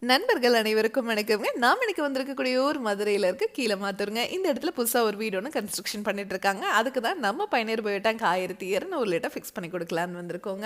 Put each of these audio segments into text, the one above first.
நண்பர்கள் அனைவருக்கும் வணக்கம்ங்க. நாம் இன்னைக்கு வந்திருக்கக்கூடிய ஒரு மதுரையில் இருக்க கீழமாத்தூருங்க. இந்த இடத்துல புதுசாக ஒரு வீடு ஒன்று கன்ஸ்ட்ரக்ஷன் பண்ணிட்டு இருக்காங்க. அதுக்கு தான் நம்ம பயணியர் பயோடேங்க் 1200 லிட்டர் ஃபிக்ஸ் பண்ணி கொடுக்கலான்னு வந்திருக்கோங்க.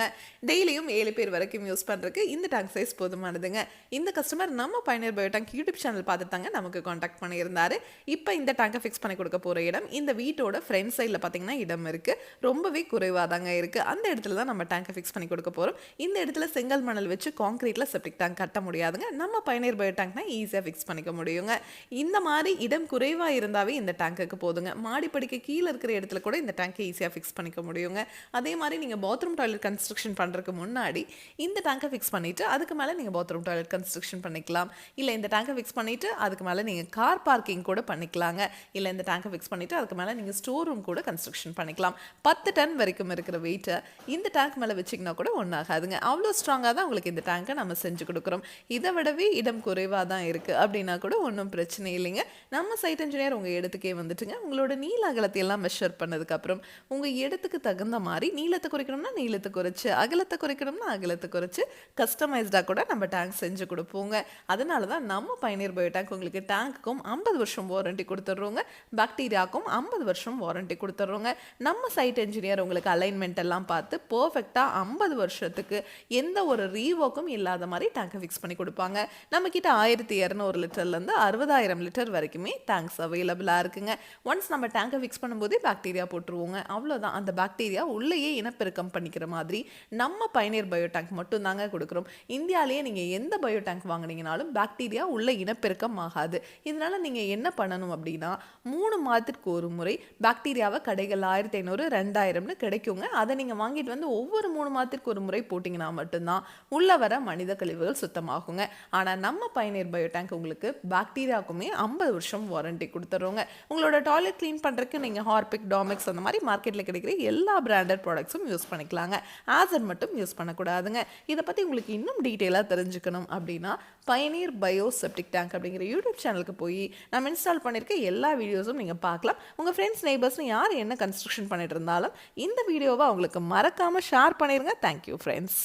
டெய்லியும் 7 பேர் வரைக்கும் யூஸ் பண்ணுறதுக்கு இந்த டேங்க் சைஸ் போதுமானதுங்க. இந்த கஸ்டமர் நம்ம பயணியர் பயோடேங்க் யூடியூப் சேனல் பார்த்துட்டாங்க நமக்கு காண்டாக்ட் பண்ணியிருந்தாரு. இப்போ இந்த டேங்கை ஃபிக்ஸ் பண்ணி கொடுக்க போகிற இடம் இந்த வீட்டோட ஃப்ரண்ட் சைடில் பார்த்தீங்கன்னா இடம் இருக்குது. ரொம்பவே குறைவாக தாங்க இருக்குது. அந்த இடத்துல தான் நம்ம டேங்கை ஃபிக்ஸ் பண்ணி கொடுக்க போகிறோம். இந்த இடத்துல செங்கல் மணல் வச்சு கான்கிரீட்டில் செப்டிக் டேங்க் கட்ட முடியாதுங்க. நம்ம பயணியர் பயோ டேங்க்னா ஈஸியாக ஃபிக்ஸ் பண்ணிக்க முடியுங்க. இந்த மாதிரி இடம் குறைவாக இருந்தாவே இந்த டேங்க்குக்கு போதுங்க. மாடிப்படிக்கு கீழே இருக்கிற இடத்துல கூட இந்த டேங்கை ஈஸியாக ஃபிக்ஸ் பண்ணிக்க முடியுங்க. அதே மாதிரி நீங்கள் பாத்ரூம் டாய்லெட் கன்ஸ்ட்ரக்ஷன் பண்ணுறதுக்கு முன்னாடி இந்த டேங்கை ஃபிக்ஸ் பண்ணிவிட்டு அதுக்கு மேலே நீங்கள் பாத்ரூம் டாய்லெட் கன்ஸ்ட்ரக்ஷன் பண்ணிக்கலாம். இல்லை இந்த டேங்கை ஃபிக்ஸ் பண்ணிவிட்டு அதுக்கு மேலே நீங்கள் கார் பார்க்கிங் கூட பண்ணிக்கலாங்க. இல்லை இந்த டேங்கை ஃபிக்ஸ் பண்ணிவிட்டு அதுக்கு மேலே நீங்கள் ஸ்டோர் ரூம் கூட கன்ஸ்ட்ரக்ஷன் பண்ணிக்கலாம். 10 டன் வரைக்கும் இருக்கிற வெயிட்டை இந்த டேங்க் மேலே வச்சிங்கன்னா கூட ஒன்றாகாதுங்க. அவ்வளோ ஸ்ட்ராங்காக தான் உங்களுக்கு இந்த டேங்கை நம்ம செஞ்சு கொடுக்குறோம். இதை விடவே இடம் குறைவாக தான் இருக்குது அப்படின்னா கூட ஒன்றும் பிரச்சனை இல்லைங்க. நம்ம சைட் இன்ஜினியர் உங்கள் இடத்துக்கே வந்துட்டுங்க. உங்களோட நீள அகலத்தை எல்லாம் மெஷர் பண்ணதுக்கப்புறம் உங்கள் இடத்துக்கு தகுந்த மாதிரி நீளத்தை குறைக்கணும்னா நீளத்தை குறைச்சி, அகலத்தை குறைக்கணும்னா அகலத்தை குறைச்சி கஸ்டமைஸ்டாக கூட நம்ம டேங்க் செஞ்சு கொடுப்போங்க. அதனால தான் நம்ம பயணியர் பயோ டேங்க் உங்களுக்கு டேங்க்குக்கும் 50 வருஷம் வாரண்டி கொடுத்துட்றோங்க. பாக்டீரியாவுக்கும் 50 வருஷம் வாரண்டி கொடுத்துட்றோங்க. நம்ம சைட் இன்ஜினியர் உங்களுக்கு அலைன்மெண்ட் எல்லாம் பார்த்து பர்ஃபெக்டாக 50 வருஷத்துக்கு எந்த ஒரு ரீவோக்கும் இல்லாத மாதிரி டேங்கை ஃபிக்ஸ் பண்ணி கொடுப்பாங்க. நம்மக்கிட்ட 1200 லிட்டர்லேருந்து 60,000 லிட்டர் வரைக்குமே டேங்க்ஸ் அவைலபிளாக இருக்குங்க. ஒன்ஸ் நம்ம டேங்கை ஃபிக்ஸ் பண்ணும்போதே பாக்டீரியா போட்டுருவோங்க. அவ்வளோதான். அந்த பாக்டீரியா உள்ளேயே இனப்பெருக்கம் பண்ணிக்கிற மாதிரி நம்ம பயணியர் பயோ டேங்க் மட்டும் தாங்க கொடுக்குறோம். இந்தியாவிலேயே நீங்கள் எந்த பயோ டேங்க் வாங்கினீங்கனாலும் பாக்டீரியா உள்ள இனப்பெருக்கம் ஆகாது. இதனால் நீங்கள் என்ன பண்ணணும் அப்படின்னா 3 மாதத்திற்கு ஒரு முறை பாக்டீரியாவை கடைகள் 1500 2000ன்னு கிடைக்குங்க. அதை நீங்கள் வாங்கிட்டு வந்து ஒவ்வொரு 3 மாதத்திற்கு ஒரு முறை போட்டிங்கன்னா மட்டும்தான் உள்ள வர மனித கழிவுகள் சுத்தமாகுங்க. ஆனால் நம்ம பயணியர் பயோ டேங்க் உங்களுக்கு பாக்டீரியாவுக்குமே 50 வருஷம் வாரண்டி கொடுத்துட்றோங்க. உங்களோட டாய்லெட் க்ளீன் பண்ணுறதுக்கு நீங்கள் ஹார்பிக், டாமிக்ஸ் அந்த மாதிரி மார்க்கெட்டில் கிடைக்கிற எல்லா பிராண்டட் ப்ராடக்ட்ஸும் யூஸ் பண்ணிக்கலாங்க. ஆசன் மட்டும் யூஸ் பண்ணக்கூடாதுங்க. இதை பற்றி உங்களுக்கு இன்னும் டீட்டெயிலாக தெரிஞ்சுக்கணும் அப்படின்னா பயணியர் பயோ செப்டிக் டேங்க் அப்படிங்கிற யூடியூப் சேனலுக்கு போய் நம்ம இன்ஸ்டால் பண்ணியிருக்க எல்லா வீடியோஸும் நீங்கள் பார்க்கலாம். உங்கள் ஃப்ரெண்ட்ஸ், நெய்பர்ஸ்னு யார் என்ன கன்ஸ்ட்ரக்ஷன் பண்ணிட்டு இருந்தாலும் இந்த வீடியோவை அவங்களுக்கு மறக்காமல் ஷேர் பண்ணிடுங்க. Thank you friends.